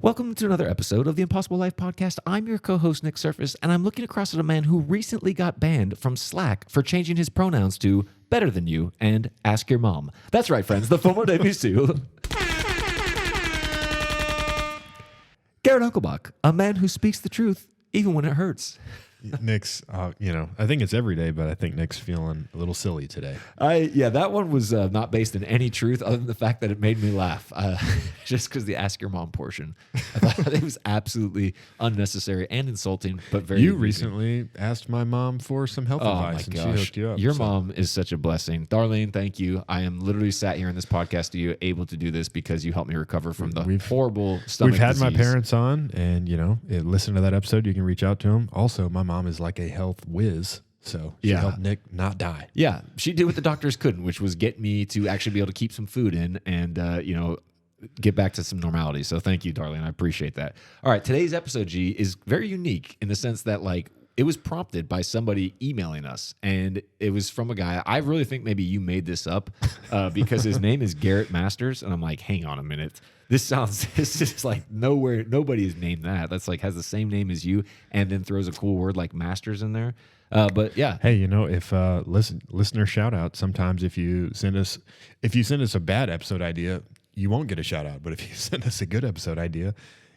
Welcome to another episode of the Impossible Life Podcast. I'm your co-host, Nick Surface, and I'm looking across at a man who recently got banned from Slack for changing his pronouns to better than you and ask your mom. That's right, friends. The FOMO debut. Garrett Unkelbach, a man who speaks the truth even when it hurts. Nick's, I think it's every day, but I think Nick's feeling a little silly today. That one was not based in any truth other than the fact that it made me laugh. Just because the ask your mom portion. I thought it was absolutely unnecessary and insulting, but very You amusing. recently asked my mom for some health advice, and she hooked you up. Your mom is such a blessing. Darlene, thank you. I am literally sat here in this podcast studio able to do this because you helped me recover from the horrible stomach We've had disease. my parents on, and, listen to that episode. You can reach out to them. Also, my mom is like a health whiz, so she helped Nick not die. Yeah, she did what the doctors couldn't, which was get me to actually be able to keep some food in and, get back to some normality. So thank you, Darlene. I appreciate that. All right, today's episode, G, is very unique in the sense that, it was prompted by somebody emailing us, and it was from a guy. I really think maybe you made this up because his name is Garrett Masters, and I'm like, hang on a minute. This is like nowhere. Nobody has named that. That's like has the same name as you, and then throws a cool word like Masters in there. But yeah, hey, if listener shout out. Sometimes if you send us a bad episode idea, you won't get a shout out. But if you send us a good episode idea,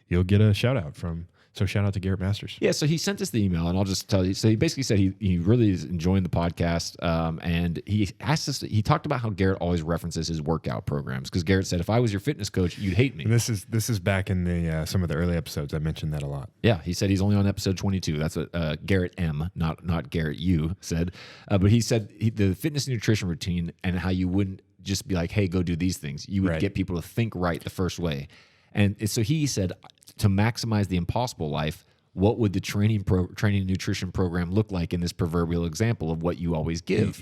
you'll get a shout out from. So shout out to Garrett Masters. Yeah, so he sent us the email, and I'll just tell you. So he basically said he really is enjoying the podcast, and he asked us. He talked about how Garrett always references his workout programs because Garrett said, "If I was your fitness coach, you'd hate me." And this is back in the some of the early episodes. I mentioned that a lot. Yeah, he said he's only on episode 22. That's what Garrett M, not Garrett U, said. But he said the fitness and nutrition routine and how you wouldn't just be like, "Hey, go do these things." You would get people to think right the first way. And so he said, to maximize the impossible life, what would the training and nutrition program look like in this proverbial example of what you always give?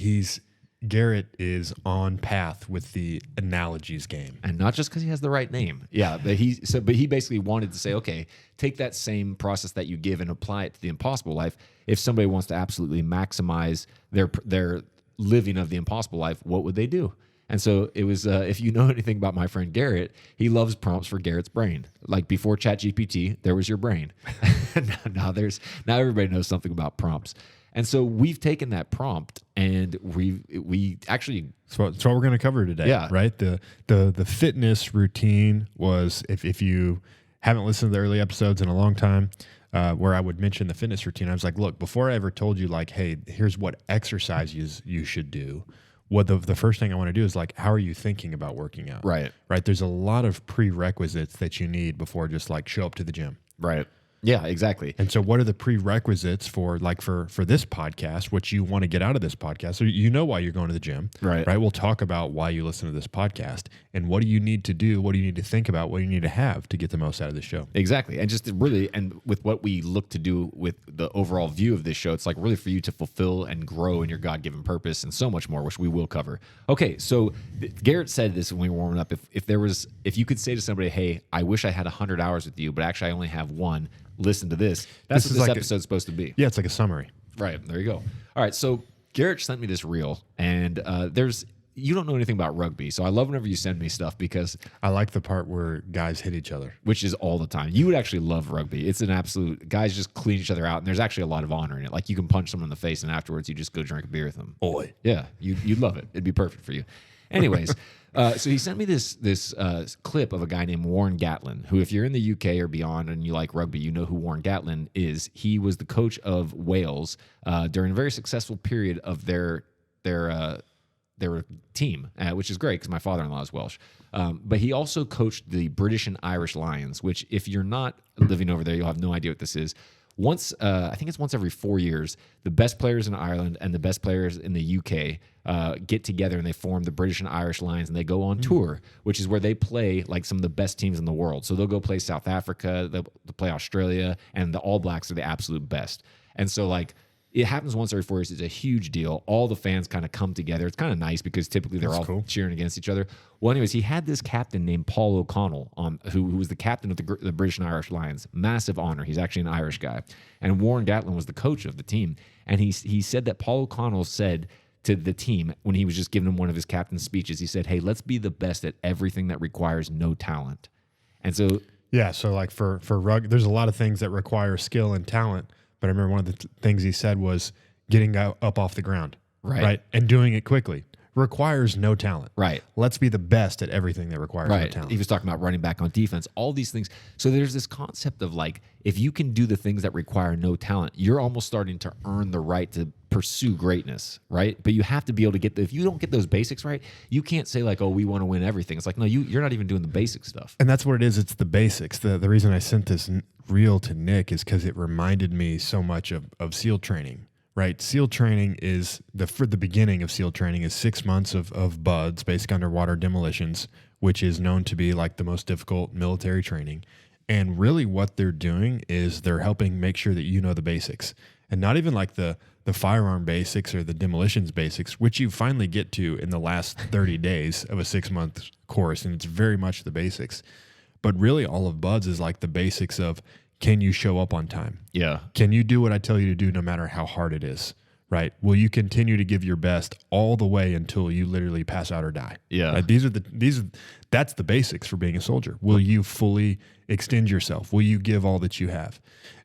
Garrett is on path with the analogies game, and not just because he has the right name. Yeah, but he basically wanted to say, okay, take that same process that you give and apply it to the impossible life. If somebody wants to absolutely maximize their living of the impossible life, what would they do? And so it was, if you know anything about my friend Garrett, he loves prompts for Garrett's brain. Like before ChatGPT, there was your brain. now everybody knows something about prompts. And so we've taken that prompt and we actually... So that's what we're going to cover today, right? The fitness routine was, if you haven't listened to the early episodes in a long time, where I would mention the fitness routine, I was like, look, before I ever told you, like, hey, here's what exercises you should do, what the first thing I want to do is like, how are you thinking about working out? Right. There's a lot of prerequisites that you need before just like show up to the gym. Right. Yeah, exactly. And so what are the prerequisites for this podcast, what you want to get out of this podcast? So you know why you're going to the gym, right? We'll talk about why you listen to this podcast and what do you need to do, what do you need to think about, what do you need to have to get the most out of the show. Exactly. And just really, and with what we look to do with the overall view of this show, it's like really for you to fulfill and grow in your God-given purpose and so much more, which we will cover. Okay, so Garrett said this when we were warming up. If you could say to somebody, hey, I wish I had 100 hours with you, but actually I only have one, listen to this. That's what this episode's supposed to be. Yeah, it's like a summary. Right. There you go. All right. So Garrett sent me this reel, and you don't know anything about rugby, so I love whenever you send me stuff because I like the part where guys hit each other, which is all the time. You would actually love rugby. It's an absolute guys just clean each other out, and there's actually a lot of honor in it. Like you can punch someone in the face, and afterwards you just go drink a beer with them. Boy, yeah, you'd love it. It'd be perfect for you. Anyways. So he sent me this clip of a guy named Warren Gatland, who, if you're in the UK or beyond and you like rugby, you know who Warren Gatland is. He was the coach of Wales during a very successful period of their team, which is great because my father-in-law is Welsh. But he also coached the British and Irish Lions, which if you're not living over there, you'll have no idea what this is. I think it's once every 4 years, the best players in Ireland and the best players in the UK get together and they form the British and Irish Lions and they go on tour, which is where they play like some of the best teams in the world. So they'll go play South Africa, they'll play Australia, and the All Blacks are the absolute best. And so like it happens once every 4 years. It's a huge deal. All the fans kind of come together. It's kind of nice because typically they're all cool, cheering against each other. Well, anyways, he had this captain named Paul O'Connell, who was the captain of the British and Irish Lions. Massive honor. He's actually an Irish guy. And Warren Gatland was the coach of the team. And he said that Paul O'Connell said to the team when he was just giving them one of his captain's speeches, he said, hey, let's be the best at everything that requires no talent. And so Yeah. So like for rug, there's a lot of things that require skill and talent. But I remember one of the things he said was getting up off the ground. Right. And doing it quickly requires no talent. Right. Let's be the best at everything that requires no talent. He was talking about running back on defense, all these things. So there's this concept of like, if you can do the things that require no talent, you're almost starting to earn the right to pursue greatness, right? But you have to be able to get if you don't get those basics right, you can't say like, oh, we want to win everything. It's like, no, you're not even doing the basic stuff. And that's what it is. It's the basics. The reason I sent this reel to Nick is because it reminded me so much of SEAL training. Right. SEAL training is for the beginning of SEAL training is 6 months of BUDS, basic underwater demolitions, which is known to be like the most difficult military training. And really what they're doing is they're helping make sure that you know the basics, and not even like the firearm basics or the demolitions basics, which you finally get to in the last 30 days of a 6-month course. And it's very much the basics. But really all of BUDS is like the basics of, can you show up on time? Yeah. Can you do what I tell you to do no matter how hard it is? Right? Will you continue to give your best all the way until you literally pass out or die? Yeah. Right? That's the basics for being a soldier. Will you fully extend yourself? Will you give all that you have?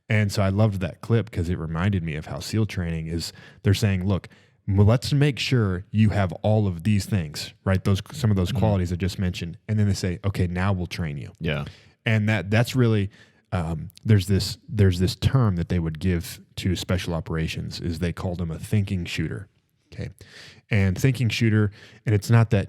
And so I loved that clip because it reminded me of how SEAL training is. They're saying, look, let's make sure you have all of these things, right? Some of those qualities I just mentioned. And then they say, okay, now we'll train you. Yeah. And that's really, there's this term that they would give to special operations is they called them a thinking shooter. Okay. And thinking shooter, and it's not that,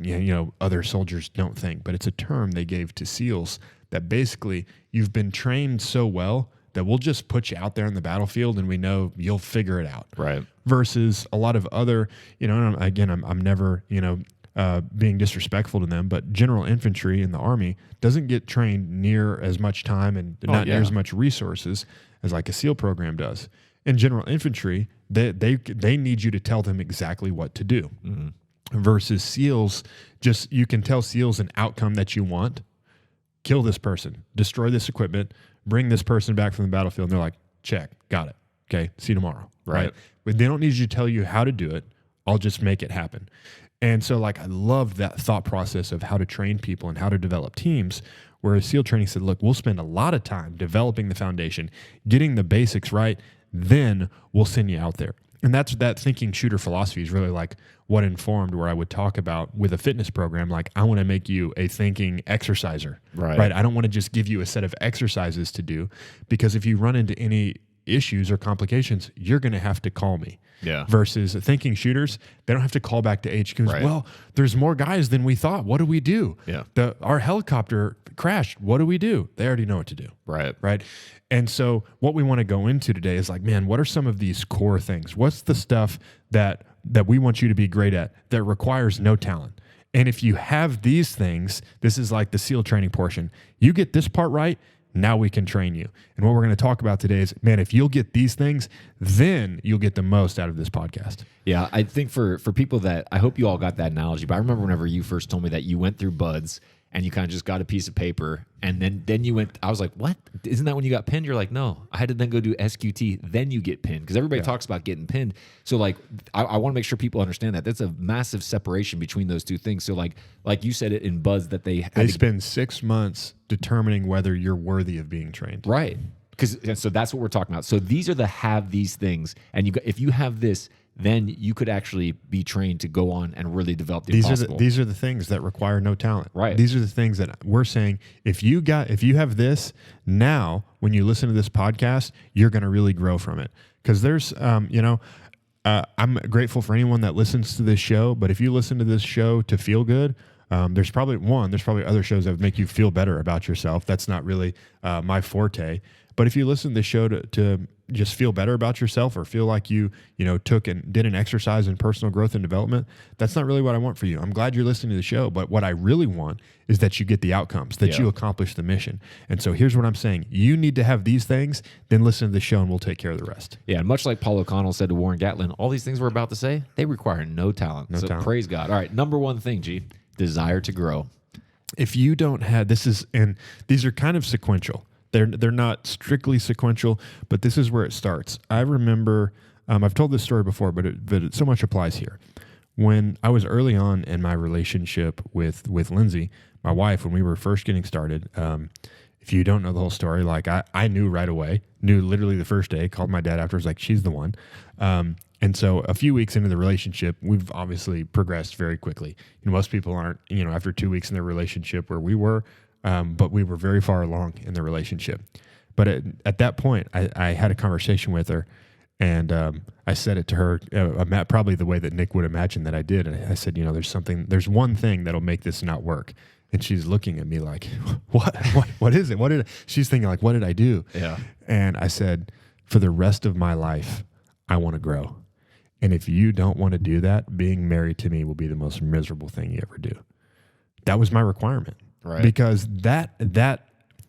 other soldiers don't think, but it's a term they gave to SEALs that basically you've been trained so well that we'll just put you out there in the battlefield and we know you'll figure it out. Right. Versus a lot of other, and again, I'm never, being disrespectful to them, but general infantry in the Army doesn't get trained near as much time and near as much resources as like a SEAL program does. In general infantry, they need you to tell them exactly what to do. Mm-hmm. Versus SEALs, you can tell SEALs an outcome that you want. Kill this person, destroy this equipment, bring this person back from the battlefield. And they're like, check, got it. Okay, see you tomorrow. Right? But they don't need you to tell you how to do it. I'll just make it happen. And so like I love that thought process of how to train people and how to develop teams, whereas SEAL training said, look, we'll spend a lot of time developing the foundation, getting the basics right, then we'll send you out there. And that thinking shooter philosophy is really like what informed where I would talk about with a fitness program, like I want to make you a thinking exerciser. Right? I don't want to just give you a set of exercises to do, because if you run into any issues or complications, you're going to have to call me. Yeah. Versus thinking shooters, they don't have to call back to HQ. Right. Well, there's more guys than we thought. What do we do? Yeah. Our helicopter crashed. What do we do? They already know what to do. Right. And so what we want to go into today is like, man, what are some of these core things? What's the stuff that we want you to be great at that requires no talent? And if you have these things, this is like the SEAL training portion. You get this part right, now we can train you. And what we're going to talk about today is, man, if you'll get these things, then you'll get the most out of this podcast. Yeah, I think for people that, I hope you all got that analogy, but I remember whenever you first told me that you went through BUDS and you kind of just got a piece of paper and then you went, I was like, what? Isn't that when you got pinned? You're like, no, I had to then go do SQT, then you get pinned, because everybody talks about getting pinned. So like, I want to make sure people understand that. That's a massive separation between those two things. So like you said it in BUDS that they spend 6 months determining whether you're worthy of being trained. Right. So that's what we're talking about. So these are the have these things. And if you have this, then you could actually be trained to go on and really develop the impossible. These are the things that require no talent. Right. These are the things that we're saying, if you have this, now when you listen to this podcast, you're going to really grow from it. Because there's, I'm grateful for anyone that listens to this show, but if you listen to this show to feel good, there's probably other shows that would make you feel better about yourself. That's not really my forte. But if you listen to this show to just feel better about yourself, or feel like you took and did an exercise in personal growth and development, that's not really what I want for you. I'm glad you're listening to the show, but what I really want is that you get the outcomes, that you accomplish the mission. And so here's what I'm saying. You need to have these things, then listen to the show and we'll take care of the rest. Yeah, and much like Paul O'Connell said to Warren Gatlin, all these things we're about to say, they require no talent. No talent. Praise God. All right, number one thing, G, desire to grow. If you don't have, these are kind of sequential. They're not strictly sequential, but this is where it starts. I remember, I've told this story before, but it so much applies here. When I was early on in my relationship with Lindsay, my wife, when we were first getting started, if if you don't know the whole story, like I knew right away, knew literally the first day, called my dad after, was like, she's the one. And so a few weeks into the relationship, we've obviously progressed very quickly. Most people aren't, after 2 weeks in their relationship where we were, but we were very far along in the relationship. But at that point, I had a conversation with her, and I said it to her, probably the way that Nick would imagine that I did. And I said, there's one thing that'll make this not work. And she's looking at me like, what is it? She's thinking like, what did I do? Yeah. And I said, for the rest of my life, I want to grow. And if you don't want to do that, being married to me will be the most miserable thing you ever do. That was my requirement. Right. Because that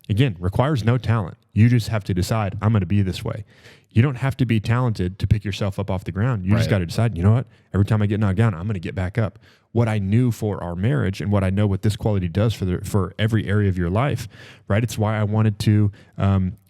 again requires no talent. You just have to decide, I'm going to be this way. You don't have to be talented to pick yourself up off the ground. You just got to decide, you know what? Every time I get knocked down, I'm going to get back up. What I knew for our marriage and what I know what this quality does for every area of your life, right? It's why I wanted to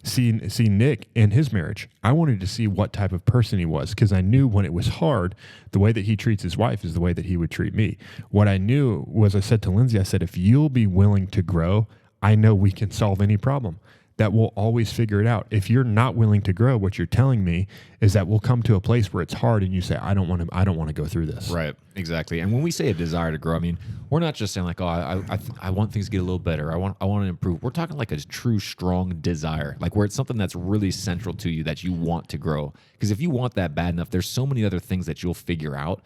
see Nick in his marriage. I wanted to see what type of person he was, because I knew when it was hard, the way that he treats his wife is the way that he would treat me. What I knew was, I said to Lindsay, I said, if you'll be willing to grow, I know we can solve any problem. That we'll always figure it out. If you're not willing to grow, what you're telling me is that we'll come to a place where it's hard, and you say, I don't want to go through this. Right, exactly. And when we say a desire to grow, I mean, we're not just saying like, oh, I want things to get a little better. I want to improve. We're talking like a true, strong desire, like where it's something that's really central to you that you want to grow. Because if you want that bad enough, there's so many other things that you'll figure out.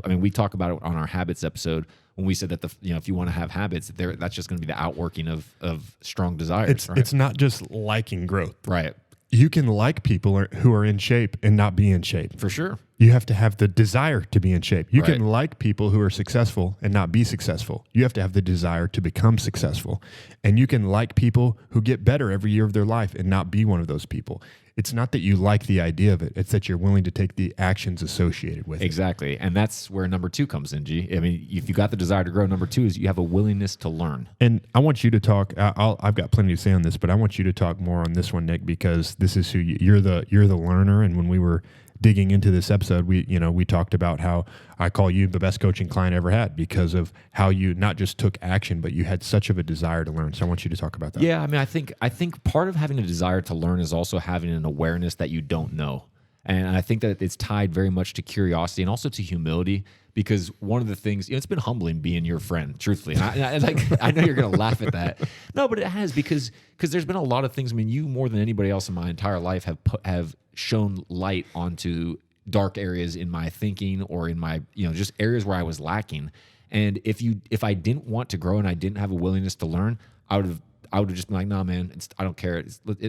We talk about it on our habits episode when we said that if you want to have habits, that's just going to be the outworking of strong desires. It's not just liking growth. Right. You can like people who are in shape and not be in shape. For sure. You have to have the desire to be in shape. You Right. can like people who are successful and not be successful. You have to have the desire to become successful. And you can like people who get better every year of their life and not be one of those people. It's not that you like the idea of it. It's that you're willing to take the actions associated with it. Exactly. And that's where number 2 comes in, G. I mean, if you got the desire to grow, number 2 is you have a willingness to learn. And I want you to talk, I've got plenty to say on this, but I want you to talk more on this one, Nick, because this is who you're the learner. And when we were digging into this episode, we talked about how I call you the best coaching client I ever had because of how you not just took action, but you had such of a desire to learn. So I want you to talk about that. Yeah, I mean, I think part of having a desire to learn is also having an awareness that you don't know. And I think that it's tied very much to curiosity and also to humility, because one of the things, it's been humbling being your friend, truthfully. And I know you're going to laugh at that. No, but it has, because there's been a lot of things. I mean, you more than anybody else in my entire life have shown light onto dark areas in my thinking or in my, just areas where I was lacking. And if I didn't want to grow and I didn't have a willingness to learn, I would have just been like, nah, man, I don't care.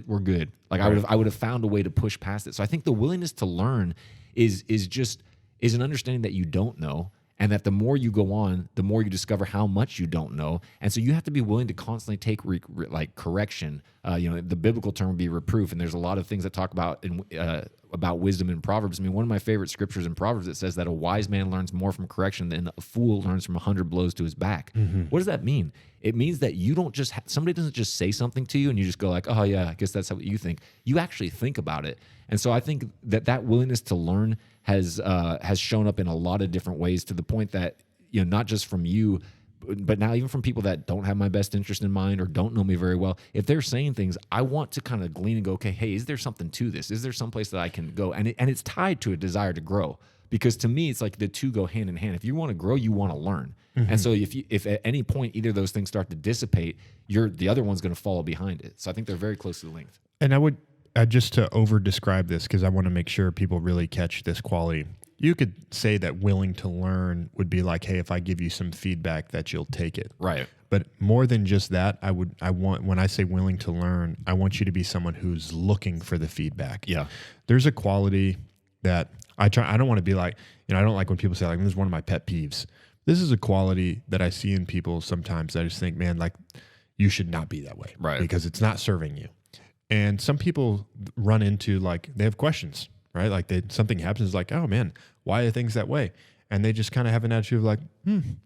We're good. Like right. I would have found a way to push past it. So I think the willingness to learn is an understanding that you don't know, and that the more you go on, the more you discover how much you don't know. And so you have to be willing to constantly take correction. The biblical term would be reproof, and there's a lot of things that talk about about wisdom in Proverbs. I mean, one of my favorite scriptures in Proverbs, it says that a wise man learns more from correction than a fool learns from 100 blows to his back. Mm-hmm. What does that mean? It means that you don't just somebody doesn't just say something to you and you just go like, oh yeah, I guess that's what you think. You actually think about it. And so I think that willingness to learn has shown up in a lot of different ways, to the point that, not just from you, but now even from people that don't have my best interest in mind or don't know me very well, if they're saying things, I want to kind of glean and go, okay, hey, is there something to this? Is there some place that I can go? And it's tied to a desire to grow, because to me, it's like the two go hand in hand. If you want to grow, you want to learn. Mm-hmm. And so if at any point either of those things start to dissipate, the other one's going to follow behind it. So I think they're very closely linked. And I would, just to over describe this, because I want to make sure people really catch this quality. You could say that willing to learn would be like, hey, if I give you some feedback, that you'll take it. Right. But more than just that, when I say willing to learn, I want you to be someone who's looking for the feedback. Yeah. There's a quality that I don't want to be like, I don't like when people say like, this is one of my pet peeves. This is a quality that I see in people sometimes that I just think, man, like, you should not be that way. Right. Because it's not serving you. And some people run into, like, they have questions, right? Like something happens, like, oh man, why are things that way? And they just kind of have an attitude of like,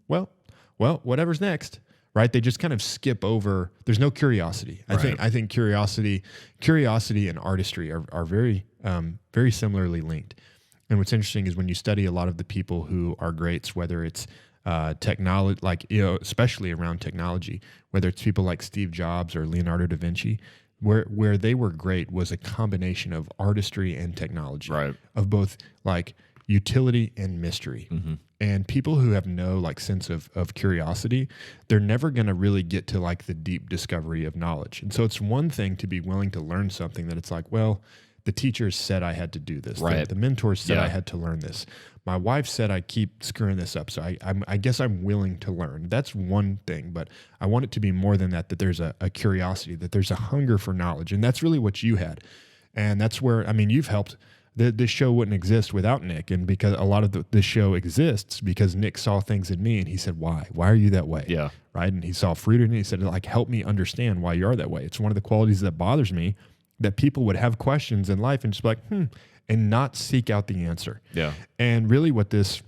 well, whatever's next, right? They just kind of skip over. There's no curiosity. Right. I think curiosity and artistry are very, very similarly linked. And what's interesting is when you study a lot of the people who are greats, whether it's technology, like, especially around technology, whether it's people like Steve Jobs or Leonardo da Vinci, where they were great was a combination of artistry and technology, right, of both like utility and mystery. Mm-hmm. And people who have no like sense of curiosity, they're never going to really get to like the deep discovery of knowledge. And so it's one thing to be willing to learn something that it's like, well, the teachers said I had to do this. Right. The mentors said Yeah. I had to learn this. My wife said I keep screwing this up. So I guess I'm willing to learn. That's one thing, but I want it to be more than that, that there's a curiosity, that there's a hunger for knowledge. And that's really what you had. And that's where, I mean, you've helped. This show wouldn't exist without Nick. And because a lot of this show exists because Nick saw things in me and he said, why? Why are you that way? Yeah. Right. And he saw fruit in it. And he said, like, help me understand why you are that way. It's one of the qualities that bothers me, that people would have questions in life and just be like, and not seek out the answer. Yeah. And really what's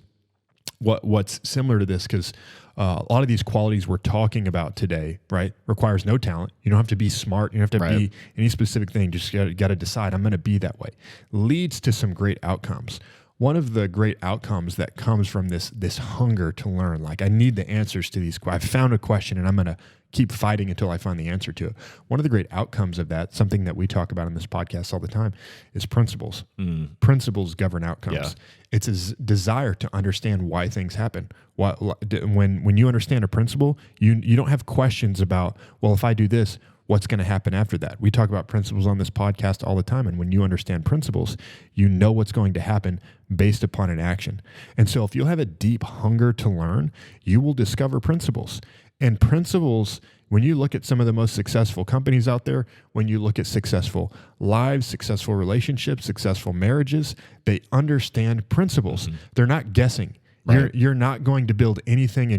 similar to this, because a lot of these qualities we're talking about today, right, requires no talent. You don't have to be smart. You don't have to be any specific thing. Just got to decide, I'm going to be that way. Leads to some great outcomes. One of the great outcomes that comes from this hunger to learn, like I need the answers to these. I found a question and I'm going to keep fighting until I find the answer to it. One of the great outcomes of that, something that we talk about in this podcast all the time, is principles. Principles govern outcomes. Yeah. It's a desire to understand why things happen. When you understand a principle, you don't have questions about, well, if I do this, what's going to happen after that? We talk about principles on this podcast all the time. And when you understand principles, you know what's going to happen based upon an action. And so if you'll have a deep hunger to learn, you will discover principles. And principles, when you look at some of the most successful companies out there, when you look at successful lives, successful relationships, successful marriages, they understand principles. They're not guessing. Right. You're not going to build anything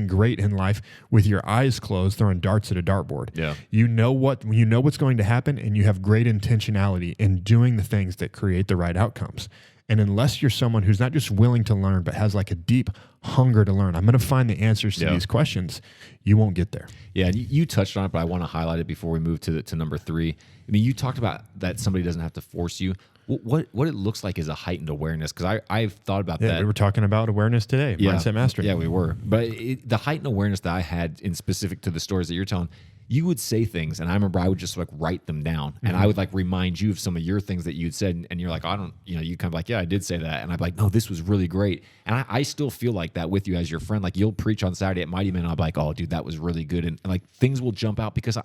great in life with your eyes closed, throwing darts at a dartboard. Yeah. You know what's going to happen, and you have great intentionality in doing the things that create the right outcomes. And unless you're someone who's not just willing to learn, but has like a deep hunger to learn, I'm going to find the answers to these questions, you won't get there. Yeah, you touched on it, but I want to highlight it before we move to number 3. I mean, you talked about that somebody doesn't have to force you. What it looks like is a heightened awareness, because I've thought about that. We were talking about awareness today, mindset mastery. Yeah, we were. But the heightened awareness that I had in specific to the stories that you're telling, you would say things, and I remember I would just like write them down, and I would like remind you of some of your things that you'd said, and you're like, you kind of like, yeah, I did say that, and I'm like, no, this was really great, and I still feel like that with you as your friend. Like you'll preach on Saturday at Mighty Men, and I'm like, oh, dude, that was really good, and like things will jump out because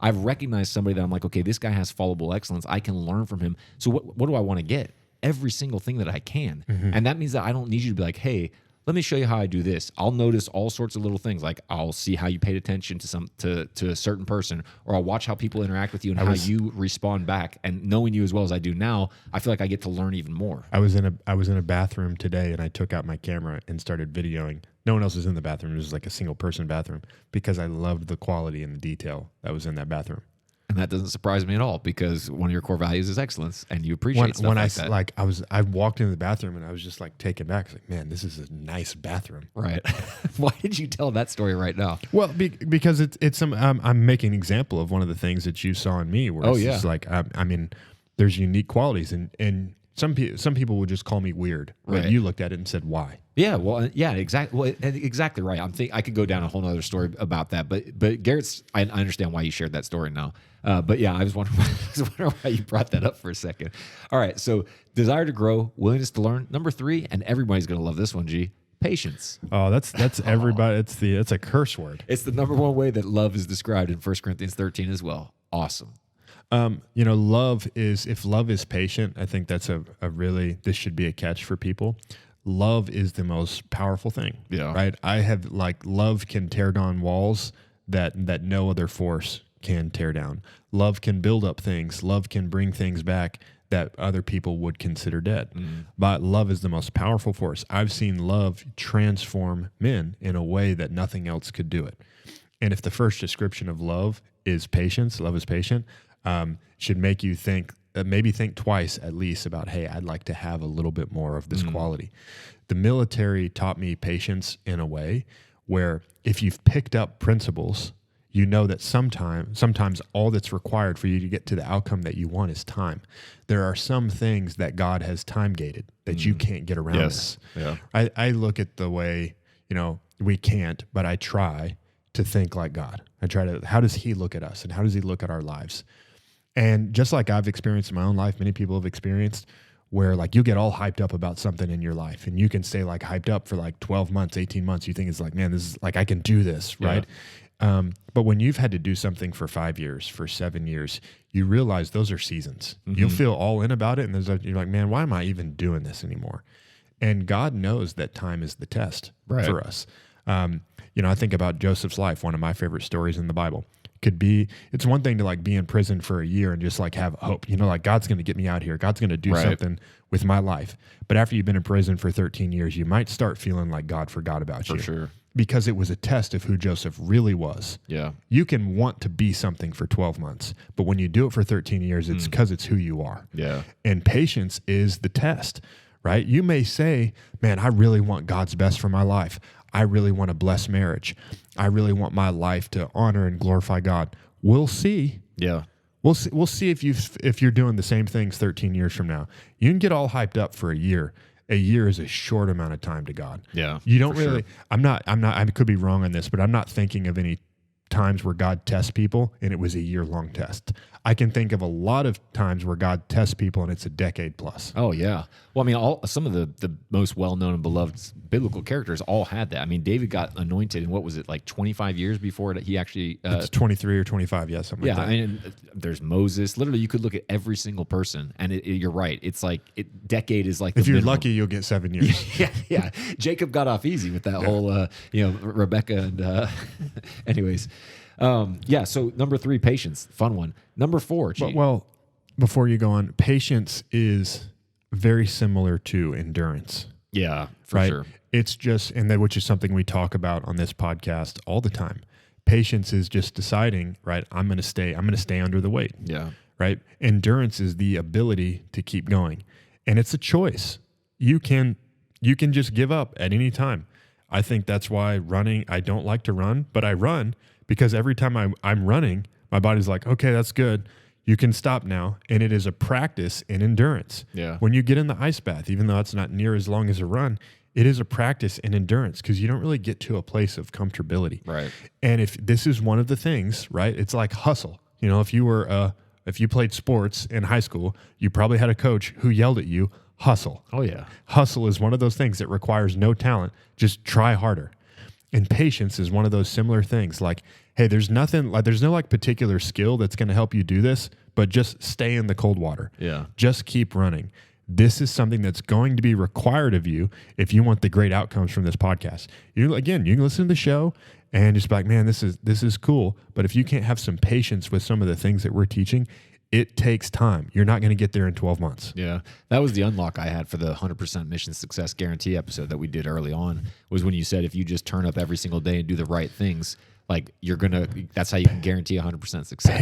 I've recognized somebody that I'm like, okay, this guy has followable excellence. I can learn from him. So what do I want to get? Every single thing that I can, and that means that I don't need you to be like, hey, let me show you how I do this. I'll notice all sorts of little things. Like I'll see how you paid attention to a certain person, or I'll watch how people interact with you and how you respond back. And knowing you as well as I do now, I feel like I get to learn even more. I was in a bathroom today, and I took out my camera and started videoing. No one else was in the bathroom. It was like a single person bathroom, because I loved the quality and the detail that was in that bathroom. And that doesn't surprise me at all, because one of your core values is excellence, and you appreciate stuff like that. I walked into the bathroom and I was just like taken back. It's like, man, this is a nice bathroom. Right. Why did you tell that story right now? Well, because it's some. I'm making an example of one of the things that you saw in me. Where it's just like, I mean, there's unique qualities, and some people would just call me weird. But you looked at it and said, why? Yeah, well, yeah, exactly. Well, exactly right. I could go down a whole other story about that, but Garrett's. I understand why you shared that story now. But yeah, I was wondering why you brought that up for a second. All right, so desire to grow, willingness to learn. Number 3, and everybody's gonna love this one. G, patience. Oh, that's everybody. It's a curse word. It's the number one way that love is described in 1 Corinthians 13 as well. Awesome. If love is patient, I think that's this should be a catch for people. Love is the most powerful thing. Yeah. Right. I have love can tear down walls that no other force can tear down. Love can build up things. Love can bring things back that other people would consider dead. But love is the most powerful force. I've seen love transform men in a way that nothing else could do it. And if the first description of love is patience, love is patient, should make you think twice at least about, hey, I'd like to have a little bit more of this quality. The military taught me patience in a way where if you've picked up principles, you know that sometimes all that's required for you to get to the outcome that you want is time. There are some things that God has time gated that you can't get around. Yes. This. Yeah. I look at the way, we can't, but I try to think like God. I try to, how does he look at us and how does he look at our lives? And just like I've experienced in my own life, many people have experienced, where like you get all hyped up about something in your life and you can stay like hyped up for like 12 months, 18 months. You think it's like, man, this is like, I can do this. Right. But when you've had to do something for 5 years, for 7 years, you realize those are seasons. You'll feel all in about it. And you're like, man, why am I even doing this anymore? And God knows that time is the test for us. I think about Joseph's life, one of my favorite stories in the Bible. Could be, it's one thing to like be in prison for a year and just like have hope, like God's going to get me out here. God's going to do something with my life. But after you've been in prison for 13 years, you might start feeling like God forgot about you. For sure. Because it was a test of who Joseph really was. Yeah. You can want to be something for 12 months, but when you do it for 13 years, it's because it's who you are. Yeah. And patience is the test, right? You may say, man, I really want God's best for my life. I really want a blessed marriage. I really want my life to honor and glorify God. We'll see. Yeah. We'll see if you're doing the same things 13 years from now. You can get all hyped up for a year. A year is a short amount of time to God. Yeah. You don't really, sure. I could be wrong on this, but I'm not thinking of any times where God tests people and it was a year-long test. I can think of a lot of times where God tests people and it's a decade plus. Oh, yeah. Well, I mean, some of the most well-known and beloved biblical characters all had that. I mean, David got anointed in, what was it, like 25 years before he actually... it's 23 or 25, yeah, something like that. Yeah, I mean, there's Moses. Literally, you could look at every single person, and you're right. It's like, decade is like the If you're minimum. Lucky, you'll get 7 years. Yeah. Jacob got off easy with that whole, Rebecca and... anyways... so number 3, patience, fun one. Number 4, well, before you go on, patience is very similar to endurance. Yeah, for sure. It's just, which is something we talk about on this podcast all the time. Patience is just deciding, right? I'm going to stay under the weight. Yeah. Right. Endurance is the ability to keep going, and it's a choice. You can just give up at any time. I think that's why running, I don't like to run, but I run because every time I'm running, my body's like, okay, that's good. You can stop now. And it is a practice in endurance. Yeah. When you get in the ice bath, even though it's not near as long as a run, it is a practice in endurance because you don't really get to a place of comfortability. Right. And if this is one of the things, right, it's like hustle. If you played sports in high school, you probably had a coach who yelled at you, hustle. Oh, yeah. Hustle is one of those things that requires no talent. Just try harder. And patience is one of those similar things. Like, hey, there's no like particular skill that's going to help you do this, but just stay in the cold water. Yeah. Just keep running. This is something that's going to be required of you if you want the great outcomes from this podcast. You can listen to the show and just be like, man, this is cool. But if you can't have some patience with some of the things that we're teaching, it takes time. You're not going to get there in 12 months. Yeah. That was the unlock I had for the 100% Mission Success Guarantee episode that we did early on, was when you said if you just turn up every single day and do the right things, like that's how you can guarantee 100% success.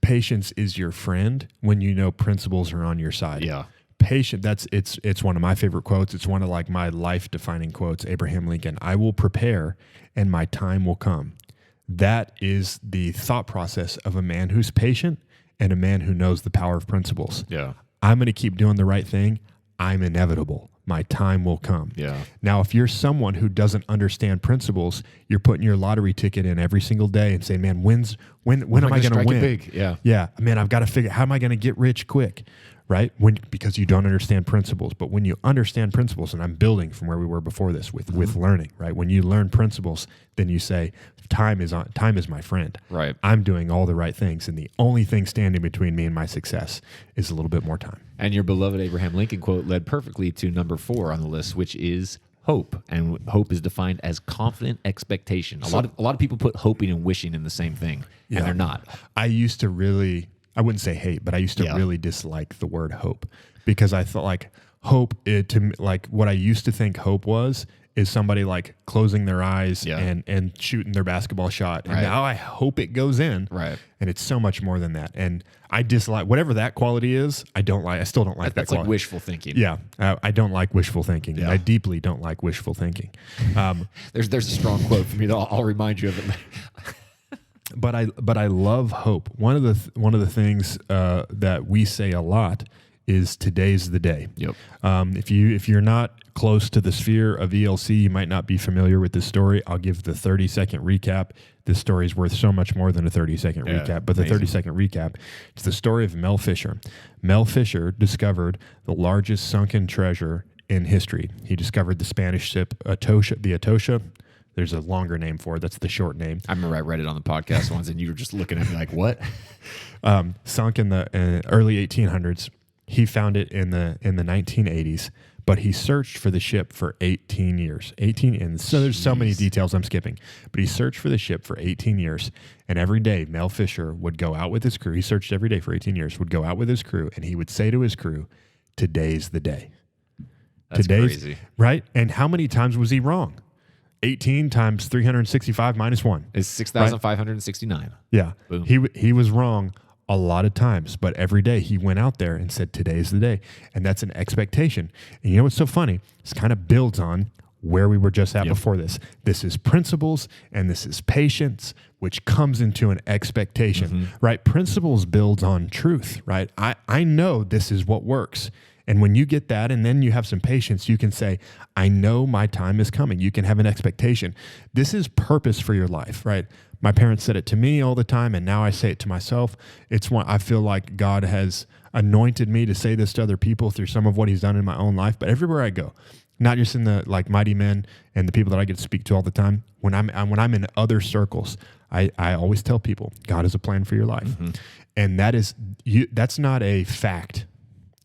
Patience is your friend when you know principles are on your side. Yeah. It's one of my favorite quotes. It's one of like my life defining quotes. Abraham Lincoln, I will prepare and my time will come. That is the thought process of a man who's patient and a man who knows the power of principles. Yeah. I'm going to keep doing the right thing. I'm inevitable. My time will come. Yeah. Now, if you're someone who doesn't understand principles, you're putting your lottery ticket in every single day and saying, man, when am I going to win? Big? Yeah. Yeah. Man, I've got to figure out how am I going to get rich quick? Right? Because you don't understand principles. But when you understand principles, and I'm building from where we were before this with learning, right? When you learn principles, then you say, time is my friend. Right. I'm doing all the right things, and the only thing standing between me and my success is a little bit more time. And your beloved Abraham Lincoln quote led perfectly to number 4 on the list, which is hope. And hope is defined as confident expectation. A lot of people put hoping and wishing in the same thing, and they're not. I wouldn't say hate, but I used to really dislike the word hope because I thought like hope, what I used to think hope is somebody like closing their eyes and shooting their basketball shot. And now I hope it goes in. Right. And it's so much more than that. And I dislike whatever that quality is. I still don't like that quality. That's like wishful thinking. Yeah. I don't like wishful thinking. Yeah. I deeply don't like wishful thinking. There's a strong quote from me that I'll remind you of it. But I love hope. One of the things that we say a lot is today's the day. Yep. If you're not close to the sphere of ELC, you might not be familiar with this story. I'll give the 30-second recap. This story is worth so much more than a 30-second recap, but the 30-second recap, it's the story of Mel Fisher. Mel Fisher discovered the largest sunken treasure in history. He discovered the Spanish ship the Atocha. There's a longer name for it. That's the short name. I remember I read it on the podcast once, and you were just looking at me like, what? Sunk in the early 1800s. He found it in the 1980s, but he searched for the ship for 18 years. So there's so many details I'm skipping, but he searched for the ship for 18 years, and every day Mel Fisher would go out with his crew. He searched every day for 18 years, would go out with his crew, and he would say to his crew, "Today's the day." That's crazy. Right? And how many times was he wrong? 18 times 365 minus 1 is 6,569. Right? Yeah. Boom. He was wrong a lot of times, but every day he went out there and said, "Today's the day." And that's an expectation. And you know what's so funny? This kind of builds on where we were just at before this. This is principles and this is patience, which comes into an expectation, right? Principles builds on truth, right? I know this is what works. And when you get that and then you have some patience, you can say, I know my time is coming. You can have an expectation. This is purpose for your life, right? My parents said it to me all the time, and now I say it to myself. It's one I feel like God has anointed me to say this to other people through some of what he's done in my own life. But everywhere I go, not just in the like mighty men and the people that I get to speak to all the time, when I'm in other circles, I always tell people, God has a plan for your life. And that's not a fact.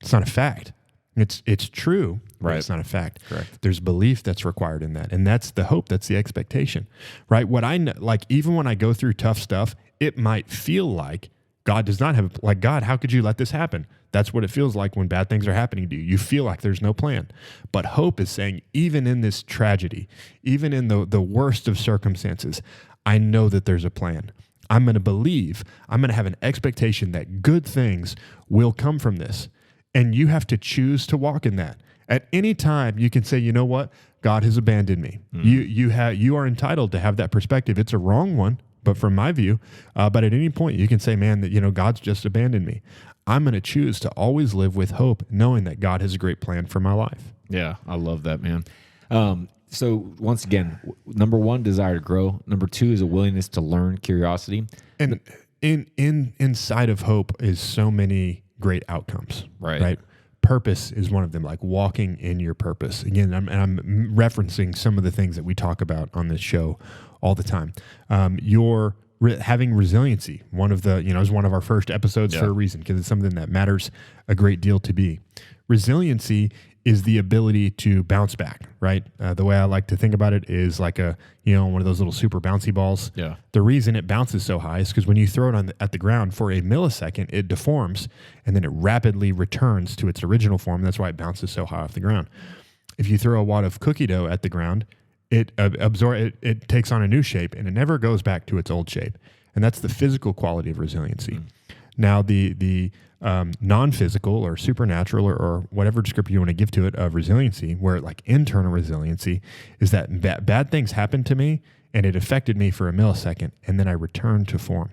It's not a fact. It's true, right? It's not a fact. Correct. There's belief that's required in that, and that's the hope. That's the expectation, right? What I know, like even when I go through tough stuff, it might feel like God does not have like God. How could you let this happen? That's what it feels like when bad things are happening to you. You feel like there's no plan, but hope is saying even in this tragedy, even in the worst of circumstances, I know that there's a plan. I'm going to believe. I'm going to have an expectation that good things will come from this. And you have to choose to walk in that. At any time, you can say, you know what? God has abandoned me. You are entitled to have that perspective. It's a wrong one, but from my view, but at any point, you can say, man, that God's just abandoned me. I'm going to choose to always live with hope, knowing that God has a great plan for my life. Yeah, I love that, man. So once again, number one, desire to grow. Number two is a willingness to learn, curiosity. And inside of hope is so many great outcomes, right? Purpose is one of them, like walking in your purpose. Again, I'm referencing some of the things that we talk about on this show all the time. Having resiliency, is one of our first episodes for a reason, because it's something that matters a great deal to be. Resiliency is the ability to bounce back, right? The way I like to think about it is like one of those little super bouncy balls. Yeah. The reason it bounces so high is because when you throw it at the ground for a millisecond, it deforms and then it rapidly returns to its original form. That's why it bounces so high off the ground. If you throw a wad of cookie dough at the ground, it takes on a new shape and it never goes back to its old shape. And that's the physical quality of resiliency. Now, the non-physical or supernatural or whatever description you want to give to it of resiliency, where like internal resiliency is that bad things happened to me and it affected me for a millisecond and then I returned to form.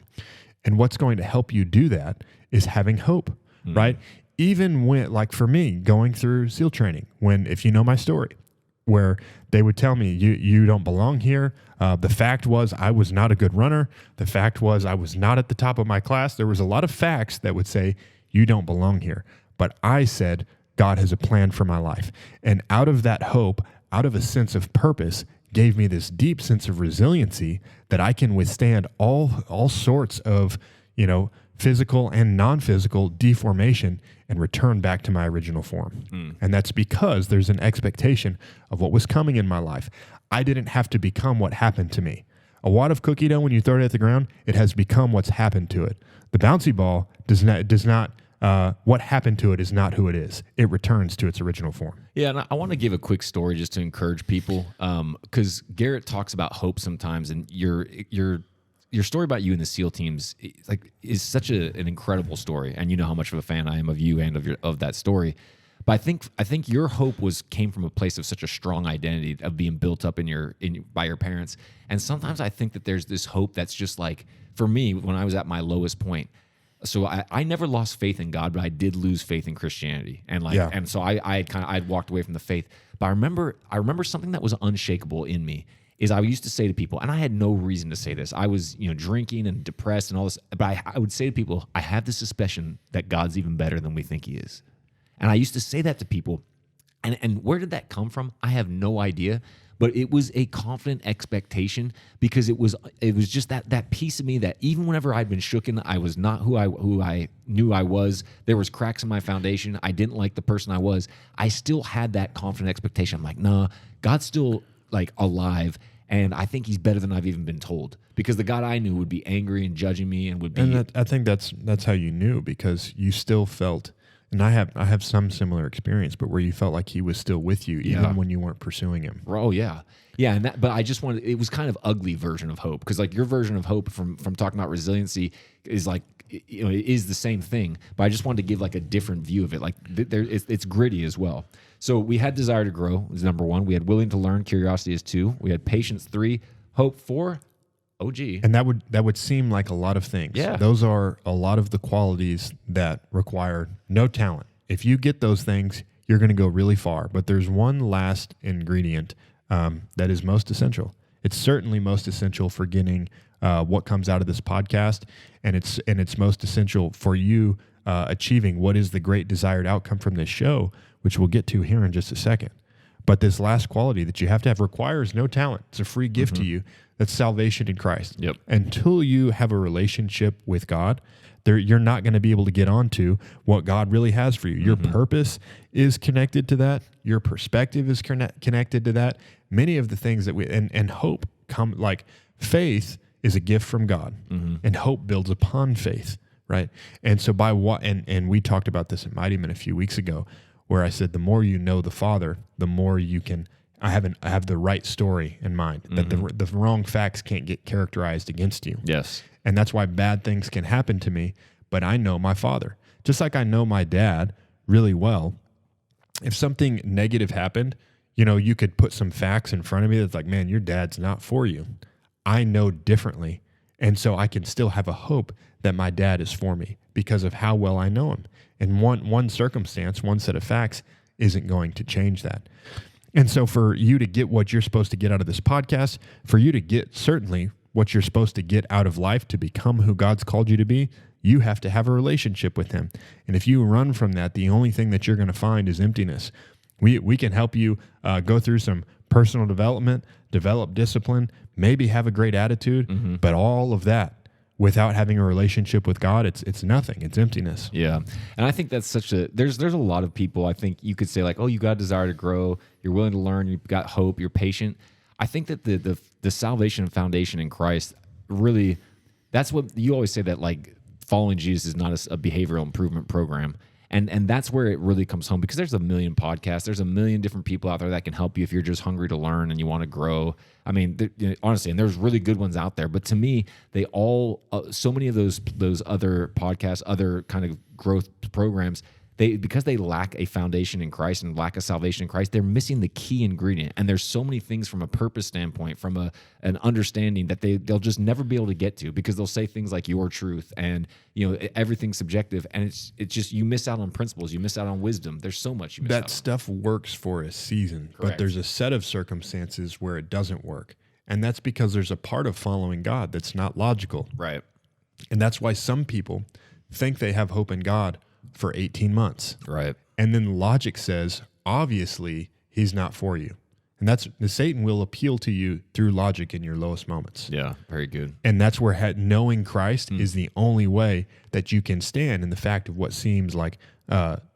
And what's going to help you do that is having hope, right? Even when, like for me, going through SEAL training, if you know my story, where they would tell me, you don't belong here. The fact was I was not a good runner. The fact was I was not at the top of my class. There was a lot of facts that would say, you don't belong here. But I said, God has a plan for my life. And out of that hope, out of a sense of purpose, gave me this deep sense of resiliency that I can withstand all sorts of, physical and non-physical deformation and return back to my original form. And that's because there's an expectation of what was coming in my life. I didn't have to become what happened to me. A wad of cookie dough, when you throw it at the ground, it has become what's happened to it. The bouncy ball does not. What happened to it is not who it is. It returns to its original form. Yeah, and I want to give a quick story just to encourage people, because Garrett talks about hope sometimes, and your story about you and the SEAL teams is such an incredible story, and you know how much of a fan I am of you and of that story. But I think your hope came from a place of such a strong identity of being built up by your parents. And sometimes I think that there's this hope that's just like, for me, when I was at my lowest point, So I never lost faith in God, but I did lose faith in Christianity. And and so I'd walked away from the faith. But I remember something that was unshakable in me is I used to say to people, and I had no reason to say this. I was, drinking and depressed and all this, but I would say to people, I have the suspicion that God's even better than we think he is. And I used to say that to people. And where did that come from? I have no idea. But it was a confident expectation because it was just that piece of me that even whenever I'd been shooken, I was not who I knew I was. There was cracks in my foundation. I didn't like the person I was. I still had that confident expectation. I'm like, nah, God's still like alive, and I think he's better than I've even been told. Because the God I knew would be angry and judging me and would be. And I think that's how you knew, because you still felt. And I have some similar experience, but where you felt like he was still with you, even when you weren't pursuing him. Oh yeah, yeah. But I just wanted. It was kind of ugly version of hope, because like your version of hope from talking about resiliency is like it is the same thing. But I just wanted to give like a different view of it. Like it's gritty as well. So we had desire to grow is number 1. We had willing to learn. Curiosity is 2. We had patience 3. Hope 4. OG. And that would seem like a lot of things. Yeah. Those are a lot of the qualities that require no talent. If you get those things, you're going to go really far. But there's one last ingredient that is most essential. It's certainly most essential for getting what comes out of this podcast, and it's most essential for you achieving what is the great desired outcome from this show, which we'll get to here in just a second. But this last quality that you have to have requires no talent. It's a free gift to you. That's salvation in Christ. Yep. Until you have a relationship with God, you're not going to be able to get onto what God really has for you. Your purpose is connected to that. Your perspective is connected to that. Many of the things that and hope come, like faith is a gift from God, and hope builds upon faith, right? And so and we talked about this at Mighty Men a few weeks ago, where I said the more you know the Father, the more you can. I have the right story in mind, that the wrong facts can't get characterized against you. Yes. And that's why bad things can happen to me, but I know my Father. Just like I know my dad really well, if something negative happened, you could put some facts in front of me that's like, man, your dad's not for you. I know differently, and so I can still have a hope that my dad is for me because of how well I know him. And one circumstance, one set of facts isn't going to change that. And so for you to get what you're supposed to get out of this podcast, for you to get certainly what you're supposed to get out of life to become who God's called you to be, you have to have a relationship with him. And if you run from that, the only thing that you're going to find is emptiness. We can help you go through some personal development, develop discipline, maybe have a great attitude, but all of that without having a relationship with God, it's nothing. It's emptiness. Yeah. And I think that's there's a lot of people, I think you could say like, oh, you got a desire to grow, you're willing to learn, you've got hope, you're patient. I think that the salvation and foundation in Christ, really, that's what you always say, that like following Jesus is not a behavioral improvement program. And that's where it really comes home, because there's a million podcasts. There's a million different people out there that can help you if you're just hungry to learn and you want to grow. I mean, honestly, and there's really good ones out there. But to me, they all, so many of those other podcasts, other kind of growth programs, because they lack a foundation in Christ and lack a salvation in Christ, they're missing the key ingredient. And there's so many things from a purpose standpoint, from an understanding, that they'll just never be able to get to, because they'll say things like your truth and everything's subjective, and it's just, you miss out on principles, you miss out on wisdom. There's so much you miss out on. That stuff works for a season, Correct. But there's a set of circumstances where it doesn't work. And that's because there's a part of following God that's not logical. Right. And that's why some people think they have hope in God for 18 months. Right. And then logic says, obviously, he's not for you. And Satan will appeal to you through logic in your lowest moments. Yeah, very good. And that's where knowing Christ is the only way that you can stand in the fact of what seems like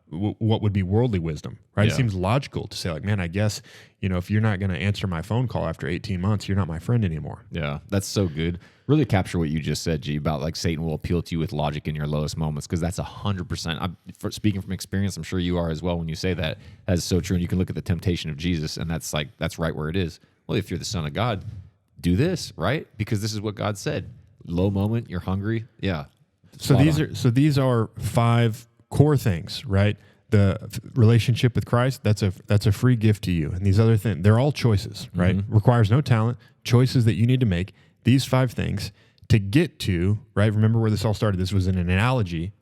what would be worldly wisdom, right? Yeah. It seems logical to say like, man, I guess, if you're not going to answer my phone call after 18 months, you're not my friend anymore. Yeah, that's so good. Really capture what you just said, G, about like Satan will appeal to you with logic in your lowest moments, because that's 100%. Speaking from experience, I'm sure you are as well when you say that. That is so true. And you can look at the temptation of Jesus, and that's right where it is. Well, if you're the Son of God, do this, right? Because this is what God said. Low moment, you're hungry. Yeah. So these are 5 core things, right? The relationship with Christ, that's a free gift to you. And these other things, they're all choices, right? Requires no talent, choices that you need to make. These 5 things to get to, right? Remember where this all started? This was an analogy,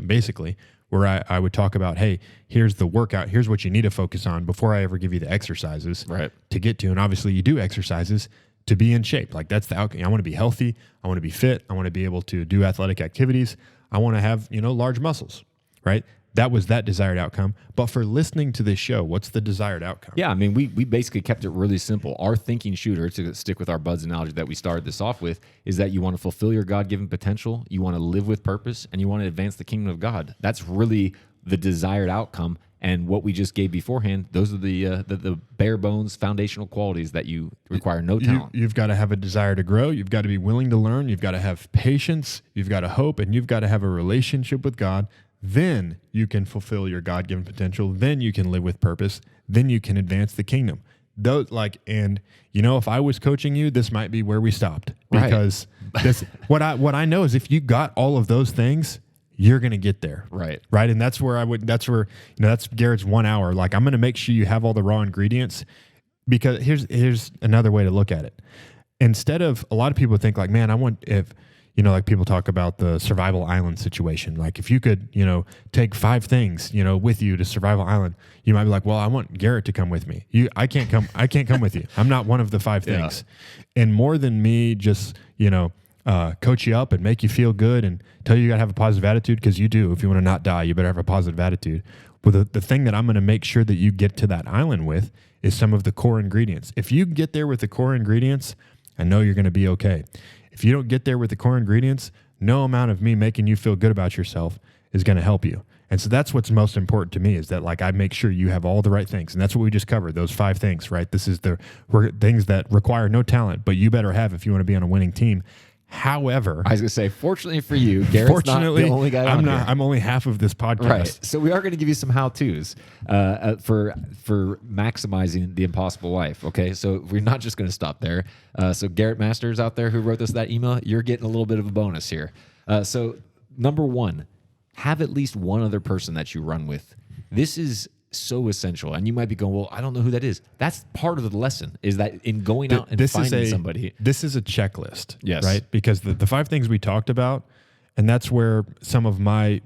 basically, where I would talk about, hey, here's the workout. Here's what you need to focus on before I ever give you the exercises to get to. And obviously you do exercises to be in shape. Like that's the outcome. I want to be healthy. I want to be fit. I want to be able to do athletic activities. I want to have, large muscles, right? That was that desired outcome. But for listening to this show, what's the desired outcome? Yeah, I mean, we basically kept it really simple. Our thinking shooter, to stick with our Buds analogy that we started this off with, is that you want to fulfill your God-given potential, you want to live with purpose, and you want to advance the kingdom of God. That's really the desired outcome. And what we just gave beforehand, those are the bare bones foundational qualities that you require no talent. You've got to have a desire to grow. You've got to be willing to learn. You've got to have patience. You've got to hope, and you've got to have a relationship with God. Then you can fulfill your God-given potential. Then you can live with purpose. Then you can advance the kingdom. If I was coaching you, this might be where we stopped, because what I know is if you got all of those things, you're going to get there. Right. And that's that's Garrett's 1 hour. Like, I'm going to make sure you have all the raw ingredients, because here's another way to look at it. Instead of, a lot of people think like, man, like people talk about the survival island situation. Like if you could, take 5 things, with you to survival island, you might be like, well, I want Garrett to come with me. I can't come with you. I'm not one of the 5 things. And more than me just, coach you up and make you feel good and tell you got to have a positive attitude, because you do. If you want to not die, you better have a positive attitude. But the thing that I'm going to make sure that you get to that island with is some of the core ingredients. If you get there with the core ingredients, I know you're going to be okay. If you don't get there with the core ingredients, no amount of me making you feel good about yourself is going to help you. And so that's what's most important to me, is that like I make sure you have all the right things. And that's what we just covered, those 5 things, right? This is the things that require no talent, but you better have if you want to be on a winning team. However, I was going to say, fortunately for you, Garrett's not the only guy on here. I'm only half of this podcast. Right. So we are going to give you some how-tos for maximizing the impossible life. Okay. So we're not just going to stop there. So Garrett Masters out there who wrote us that email, you're getting a little bit of a bonus here. So number 1, have at least one other person that you run with. This is so essential. And you might be going, well, I don't know who that is. That's part of the lesson, is that in going out and finding somebody. This is a checklist. Yes. Right? Because the 5 things we talked about, and that's where some of my